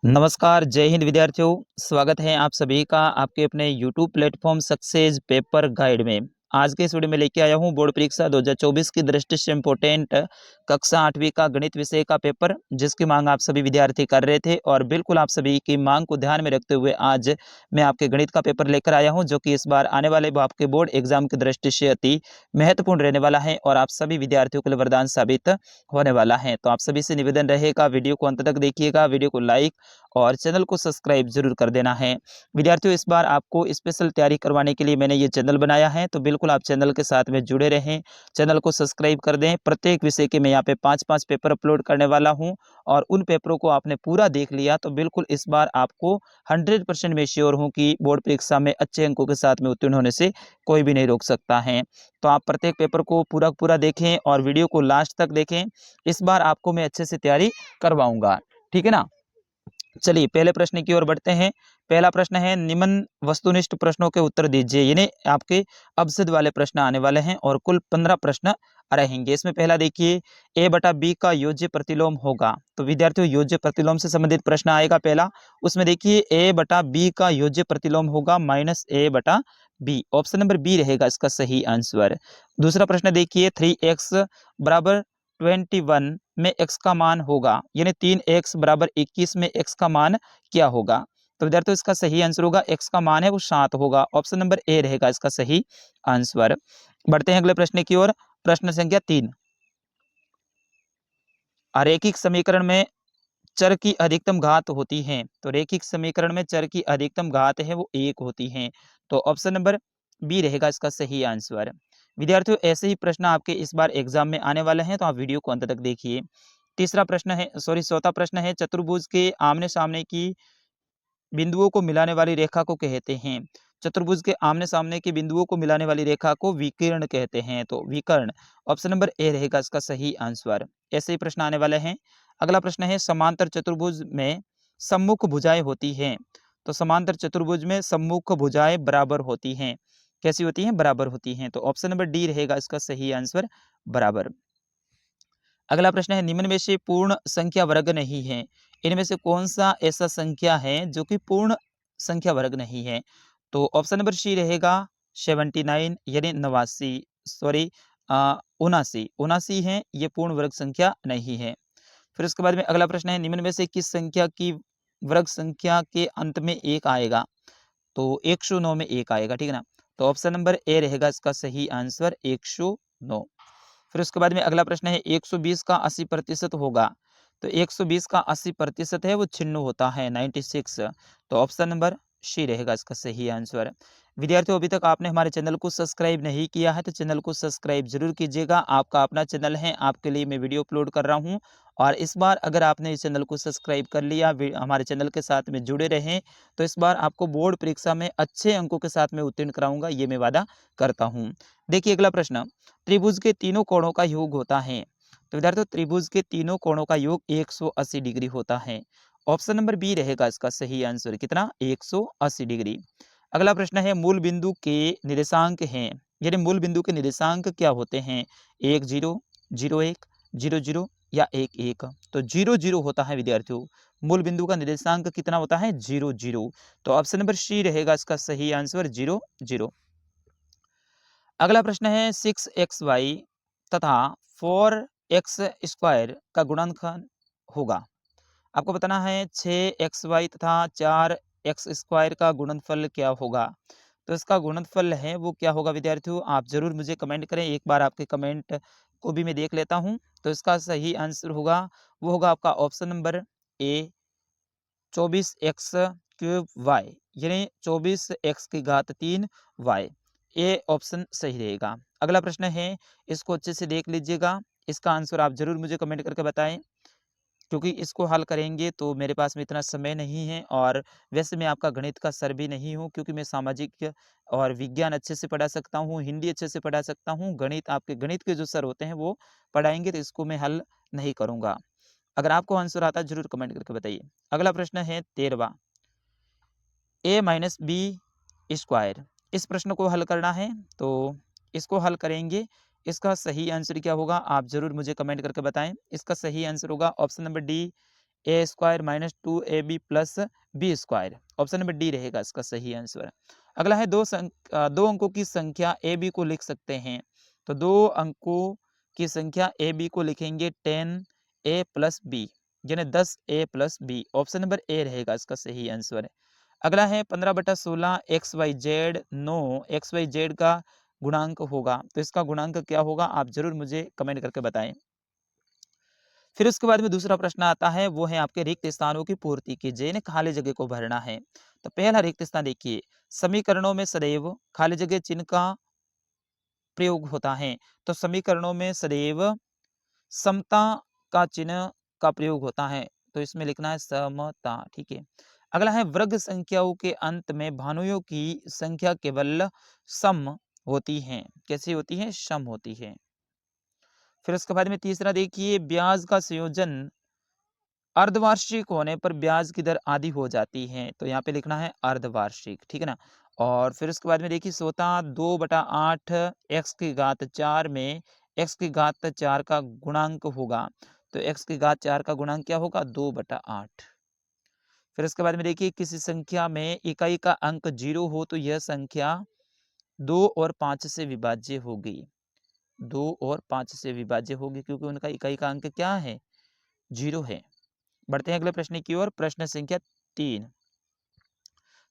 नमस्कार, जय हिंद विद्यार्थियों। स्वागत है आप सभी का आपके अपने YouTube platform success paper guide में। आज के इस वीडियो में लेके आया हूँ बोर्ड परीक्षा 2024 की दृष्टि से इम्पोर्टेंट कक्षा 8वीं का गणित विषय का पेपर, जिसकी मांग आप सभी विद्यार्थी कर रहे थे और बिल्कुल आप सभी की मांग को ध्यान में रखते हुए आज मैं आपके गणित का पेपर लेकर आया हूँ, जो कि इस बार आने वाले आपके बोर्ड एग्जाम की दृष्टि से अति महत्वपूर्ण रहने वाला है और आप सभी विद्यार्थियों के लिए वरदान साबित होने वाला है। तो आप सभी से निवेदन रहेगा, वीडियो को अंत तक देखिएगा, वीडियो को लाइक और चैनल को सब्सक्राइब जरूर कर देना है। विद्यार्थियों, इस बार आपको स्पेशल तैयारी करवाने के लिए मैंने ये चैनल बनाया है, तो बिल्कुल आप चैनल के साथ में जुड़े रहें, चैनल को सब्सक्राइब कर दें। प्रत्येक विषय के मैं यहाँ पे 5-5 पेपर अपलोड करने वाला हूँ और उन पेपरों को आपने पूरा देख लिया तो बिल्कुल इस बार आपको 100% मैं श्योर हूँ कि बोर्ड परीक्षा में अच्छे अंकों के साथ में उत्तीर्ण होने से कोई भी नहीं रोक सकता है। तो आप प्रत्येक पेपर को पूरा देखें और वीडियो को लास्ट तक देखें। इस बार आपको मैं अच्छे से तैयारी करवाऊंगा, ठीक है ना। चलिए पहले प्रश्न की ओर बढ़ते हैं। पहला प्रश्न है, निम्न वस्तुनिष्ठ प्रश्नों के उत्तर दीजिए। यानी आपके अबजद वाले प्रश्न आने वाले हैं और कुल 15 प्रश्न रहेंगे। इसमें पहला देखिए, ए बटा बी का योज्य प्रतिलोम होगा। तो विद्यार्थियों, योज्य प्रतिलोम से संबंधित प्रश्न आएगा पहला। उसमें देखिए, ए बटा बी का योज्य प्रतिलोम होगा माइनस ए बटा बी। ऑप्शन नंबर बी रहेगा इसका सही आंसर। दूसरा प्रश्न देखिए, 3x बराबर 21 में x का मान होगा, यानी 3x बराबर 21 में x का मान क्या होगा। तो विद्यार्थियों, इसका सही आंसर होगा, x का मान है वो 7 होगा। ऑप्शन नंबर ए रहेगा इसका सही आंसर। बढ़ते हैं अगले प्रश्न की ओर। प्रश्न संख्या 3, रैखिक समीकरण में चर की अधिकतम घात होती है। तो रैखिक समीकरण में चर की अधिकतम घात है वो 1 होती है। तो ऑप्शन नंबर बी रहेगा इसका सही आंसर। विद्यार्थियों, ऐसे ही प्रश्न आपके इस बार एग्जाम में आने वाले हैं, तो आप वीडियो को अंत तक देखिए। चौथा प्रश्न है, चतुर्भुज के आमने सामने की बिंदुओं को मिलाने वाली रेखा को कहते हैं। चतुर्भुज के आमने सामने के बिंदुओं को मिलाने वाली रेखा को विकर्ण कहते हैं। तो विकर्ण ऑप्शन नंबर ए रहेगा इसका सही आंसर। ऐसे ही प्रश्न आने वाले हैं। अगला प्रश्न है, समांतर चतुर्भुज में सम्मुख भुजाएं होती हैं। तो समांतर चतुर्भुज में सम्मुख भुजाएं बराबर होती हैं। कैसी होती हैं? बराबर होती हैं। तो ऑप्शन नंबर डी रहेगा इसका सही आंसर, बराबर। अगला प्रश्न है, निम्न में से पूर्ण संख्या वर्ग नहीं है। इनमें से कौन सा ऐसा संख्या है जो कि पूर्ण संख्या वर्ग नहीं है। तो ऑप्शन नंबर सी रहेगा 79, यानी 89, सॉरी 79 79 है, ये पूर्ण वर्ग संख्या नहीं है। फिर उसके बाद में अगला प्रश्न है, निम्न में से किस संख्या की वर्ग संख्या के अंत में एक आएगा। तो 109 में एक आएगा, ठीक है ना। तो ऑप्शन नंबर ए रहेगा इसका सही आंसर, 109। फिर उसके बाद में अगला प्रश्न है, 120 का 80% होगा। तो 120 का 80% है वो छिन्न होता है, 96। तो ऑप्शन नंबर सी रहेगा इसका सही आंसर। विद्यार्थियों, अभी तक आपने हमारे चैनल को सब्सक्राइब नहीं किया है तो चैनल को सब्सक्राइब जरूर कीजिएगा। आपका अपना चैनल है, आपके लिए मैं वीडियो अपलोड कर रहा हूँ और इस बार अगर आपने इस चैनल को सब्सक्राइब कर लिया, हमारे चैनल के साथ में जुड़े रहें, तो इस बार आपको बोर्ड परीक्षा में अच्छे अंकों के साथ में उत्तीर्ण कराऊंगा, ये मैं वादा करता हूँ। देखिए अगला प्रश्न, त्रिभुज के तीनों कोणों का योग होता है। तो विद्यार्थियों, त्रिभुज के तीनों कोणों का योग 180 डिग्री होता है। ऑप्शन नंबर बी रहेगा इसका सही आंसर, कितना? 180 डिग्री। अगला प्रश्न है, मूल बिंदु के निर्देशांक हैं, यानी मूल बिंदु के निर्देशांक क्या होते हैं? 1 0, 0 1, 0 0 या 1 1। तो 0 0 होता है विद्यार्थियों, मूल बिंदु का निर्देशांक कितना होता है? 0 0। तो ऑप्शन नंबर सी रहेगा इसका सही आंसर, 0 0। अगला प्रश्न है, 6xy तथा 4x² का गुणनखंड होगा। आपको बताना है 6xy तथा 4x² का गुणनफल क्या होगा। तो इसका गुणनफल है वो क्या होगा विद्यार्थियों, आप जरूर मुझे कमेंट करें। एक बार आपके कमेंट को भी मैं देख लेता हूं। तो इसका सही आंसर होगा, वो होगा आपका ऑप्शन नंबर ए, 24x³ यानी 24x³ ये ऑप्शन सही रहेगा। अगला प्रश्न है, इसको अच्छे से देख लीजिएगा, इसका आंसर आप जरूर मुझे कमेंट करके बताएं, क्योंकि इसको हल करेंगे तो मेरे पास में इतना समय नहीं है और वैसे मैं आपका गणित का सर भी नहीं हूँ, क्योंकि मैं सामाजिक और विज्ञान अच्छे से पढ़ा सकता हूँ, हिंदी अच्छे से पढ़ा सकता हूँ। गणित आपके गणित के जो सर होते हैं वो पढ़ाएंगे, तो इसको मैं हल नहीं करूँगा। अगर आपको आंसर आता है जरूर कमेंट करके बताइए। अगला प्रश्न है 13वां, a-b²। इस प्रश्न को हल करना है, तो इसको हल करेंगे। इसका सही आंसर क्या होगा आप जरूर मुझे कमेंट करके बताएं। इसका सही आंसर होगा option number D, A square minus 2ab plus B square. Option number D रहेगा इसका सही आंसर। अगला है दो अंकों की संख्या ए बी को लिख सकते हैं। तो 2 अंकों की संख्या ए बी को लिखेंगे 10a प्लस बी, यानी 10a plus B. Option number A रहेगा इसका सही आंसर। अगला है 15/16 XYZ 9 XYZ का गुणांक होगा। तो इसका गुणांक क्या होगा, आप जरूर मुझे कमेंट करके बताएं। फिर उसके बाद में दूसरा प्रश्न आता है, वो है आपके रिक्त स्थानों की पूर्ति कीजिए, यानी खाली जगह को भरना है। तो पहला रिक्त स्थान देखिए, समीकरणों में सदैव खाली जगह चिन्ह का प्रयोग होता है। तो समीकरणों में सदैव समता का चिन्ह का प्रयोग होता है। तो इसमें लिखना है समता, ठीक है। अगला है वर्ग संख्याओं के अंत में भानुओं की संख्या केवल सम होती है। कैसी होती है, सम होती है। फिर उसके बाद में तीसरा देखिए, ब्याज का संयोजन अर्धवार्षिक होने पर ब्याज की दर आधी हो जाती है। तो यहाँ पे लिखना है अर्धवार्षिक, ठीक है ना। और फिर उसके बाद में देखिए, सोता 2/8 एक्स की घात 4 में एक्स की घात 4 का गुणांक होगा। तो एक्स की घात 4 का गुणांक क्या होगा, 2/8। फिर उसके बाद में देखिए, किसी संख्या में इकाई का अंक 0 हो तो यह संख्या 2 और 5 से विभाज्य होगी। 2 और 5 से विभाज्य होगी, क्योंकि उनका इकाई का अंक क्या है, 0 है। बढ़ते हैं अगले प्रश्न की ओर। प्रश्न संख्या 3,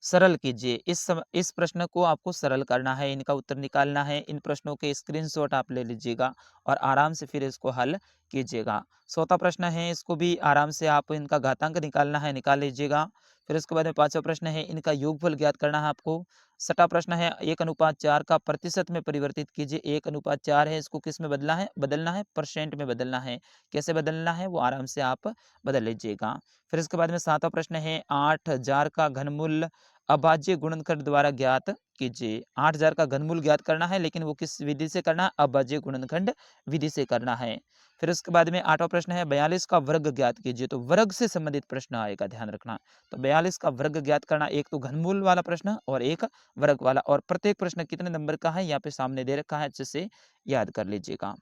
सरल कीजिए। इस प्रश्न को आपको सरल करना है, इनका उत्तर निकालना है। इन प्रश्नों के स्क्रीनशॉट आप ले लीजिएगा और आराम से फिर इसको हल कीजिएगा। चौथा प्रश्न है, इसको भी आराम से आप इनका घातांक निकालना है, निकाल लीजिएगा। फिर उसके बाद में पांचवा प्रश्न है, इनका योगफल ज्ञात करना है आपको। छठा प्रश्न है, 1:4 का प्रतिशत में परिवर्तित कीजिए। 1:4 है, इसको किस में बदलना है, परसेंट में बदलना है। कैसे बदलना है वो आराम से आप बदल लीजिएगा। फिर इसके बाद में सातवां प्रश्न है, 8000 का घनमूल अभाज्य गुणनखंड द्वारा ज्ञात कीजिए। 8000 का घनमूल ज्ञात करना है, लेकिन वो किस विधि से करना है, अभाज्य गुणनखंड विधि से करना है। फिर उसके बाद में आठवां प्रश्न है, 42 का वर्ग ज्ञात कीजिए। तो वर्ग से संबंधित प्रश्न आएगा, ध्यान रखना। तो 42 का वर्ग ज्ञात करना, एक तो घनमूल वाला प्रश्न और एक वर्ग वाला। और प्रत्येक प्रश्न कितने नंबर का है, यहाँ पे सामने दे रखा है, अच्छे से याद कर लीजिएगा।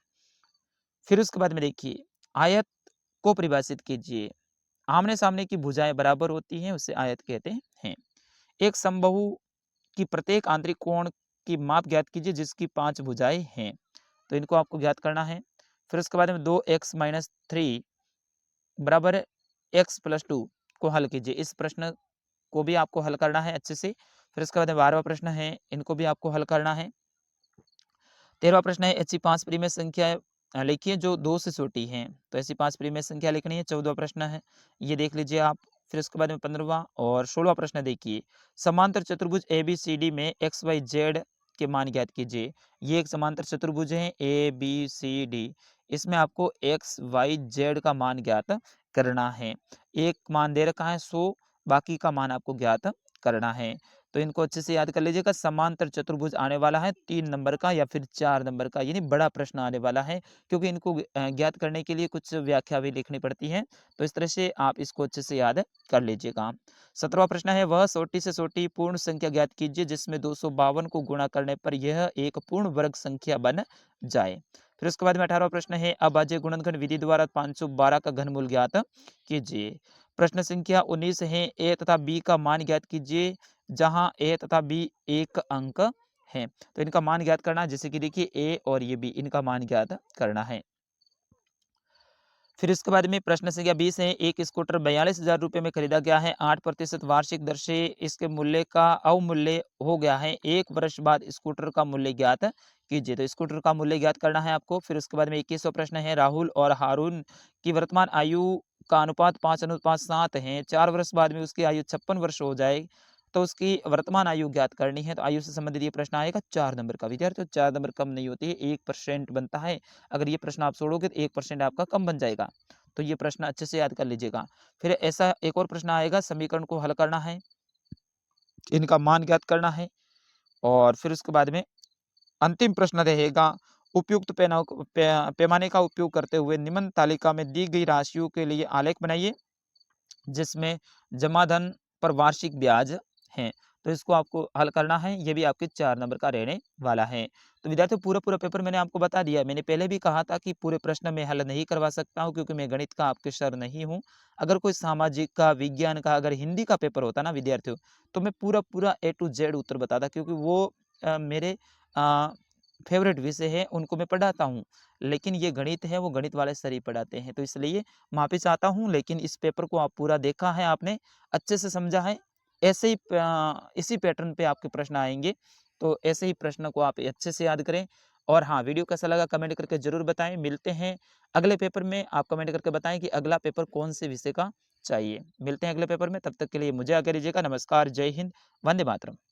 फिर उसके बाद में देखिए, आयत को परिभाषित कीजिए। आमने सामने की भुजाएं बराबर होती हैं, उसे आयत कहते हैं। एक समबाहु की प्रत्येक आंतरिक कोण की माप ज्ञात कीजिए जिसकी 5 भुजाएं हैं। तो इनको आपको ज्ञात करना है। फिर उसके बाद में 2x-3 बराबर x+2 को हल कीजिए। इस प्रश्न को भी आपको हल करना है अच्छे से। फिर उसके बाद में 12वां प्रश्न है, इनको भी आपको हल करना है। 13वां प्रश्न है, ऐसी 5 परिमेय संख्या लिखिए जो 2 से छोटी हैं। तो ऐसी 5 परिमेय संख्या लिखनी है। 14वां प्रश्न है, ये देख लीजिए आप। फिर उसके बाद में 15वां और 16वां प्रश्न देखिए, समांतर चतुर्भुज ABCD में XYZ के मान ज्ञात कीजिए। ये एक समांतर चतुर्भुज है ABCD, इसमें आपको XYZ का मान ज्ञात करना है। एक मान दे रखा है 100, बाकी का मान आपको ज्ञात करना है। तो इनको अच्छे से याद कर लीजिएगा। समांतर चतुर्भुज आने वाला है 3 नंबर का या फिर 4 नंबर का, यानी बड़ा प्रश्न आने वाला है, क्योंकि इनको ज्ञात करने के लिए कुछ व्याख्या भी लिखनी पड़ती है। तो इस तरह से आप इसको अच्छे से याद कर लीजिएगा। 17वां प्रश्न है, वह छोटी से छोटी पूर्ण संख्या ज्ञात कीजिए जिसमें 252 को गुणा करने पर यह एक पूर्ण वर्ग संख्या बन जाए। फिर उसके बाद में 18वां प्रश्न है, अभाज्य गुणनखंड विधि द्वारा 512 का घनमूल ज्ञात कीजिए। प्रश्न संख्या 19 है, ए तथा बी का मान ज्ञात कीजिए जहां ए तथा बी एक अंक है। तो इनका मान ज्ञात करना है, जैसे कि देखिए ए और ये बी, इनका मान ज्ञात करना है। फिर इसके बाद में प्रश्न संख्या 20 है, एक स्कूटर 42,000 रुपये में खरीदा गया है। 8% वार्षिक दर से इसके मूल्य का अवमूल्य हो गया है। 1 वर्ष बाद स्कूटर का मूल्य ज्ञात कीजिए। तो स्कूटर का मूल्य ज्ञात करना है आपको। फिर उसके बाद में 21वां प्रश्न है, राहुल और हारून की वर्तमान आयु का अनुपात 5:7 है। 4 वर्ष बाद में उसकी आयु 56 वर्ष हो जाए तो उसकी वर्तमान आयु ज्ञात करनी है। तो आयु से संबंधित ये प्रश्न आएगा 4 नंबर का। विद्यार्थियों 4 नंबर कम नहीं होती है, 1% बनता है। अगर ये प्रश्न आप छोड़ोगे तो 1% आपका कम बन जाएगा। तो ये प्रश्न अच्छे से याद कर लीजिएगा। फिर ऐसा एक और प्रश्न आएगा, समीकरण को हल करना है, इनका मान ज्ञात करना है। और फिर उसके बाद में अंतिम प्रश्न रहेगा, उपयुक्त पैमाने का उपयोग करते हुए निम्न तालिका में दी गई राशियों के लिए आलेख बनाइए जिसमें जमा धन पर वार्षिक ब्याज है। तो इसको आपको हल करना है, ये भी आपके 4 नंबर का रहने वाला है। तो विद्यार्थियों पूरा-पूरा पेपर मैंने आपको बता दिया। मैंने पहले भी कहा था कि पूरे प्रश्न मैं हल नहीं करवा सकता हूँ क्योंकि मैं गणित का आपके सर नहीं हूँ। अगर कोई सामाजिक का, विज्ञान का, अगर हिंदी का पेपर होता ना विद्यार्थियों, तो मैं पूरा-पूरा ए टू ज़ेड उत्तर बताता क्योंकि वो मेरे अ, फ़ेवरेट विषय है, उनको मैं पढ़ाता हूँ। लेकिन ये गणित है, वो गणित वाले सर ही पढ़ाते हैं। तो इसलिए माफ़ी चाहता हूँ, लेकिन इस पेपर को आप पूरा देखा है आपने, अच्छे से समझा है। ऐसे ही इसी पैटर्न पे आपके प्रश्न आएँगे, तो ऐसे ही प्रश्न को आप अच्छे से याद करें। और हाँ, वीडियो कैसा लगा कमेंट करके ज़रूर बताएँ। मिलते हैं अगले पेपर में, आप कमेंट करके बताएँ कि अगला पेपर कौन से विषय का चाहिए। मिलते हैं अगले पेपर में, तब तक के लिए मुझे आज्ञा दीजिएगा। नमस्कार, जय हिंद, वंदे मातरम।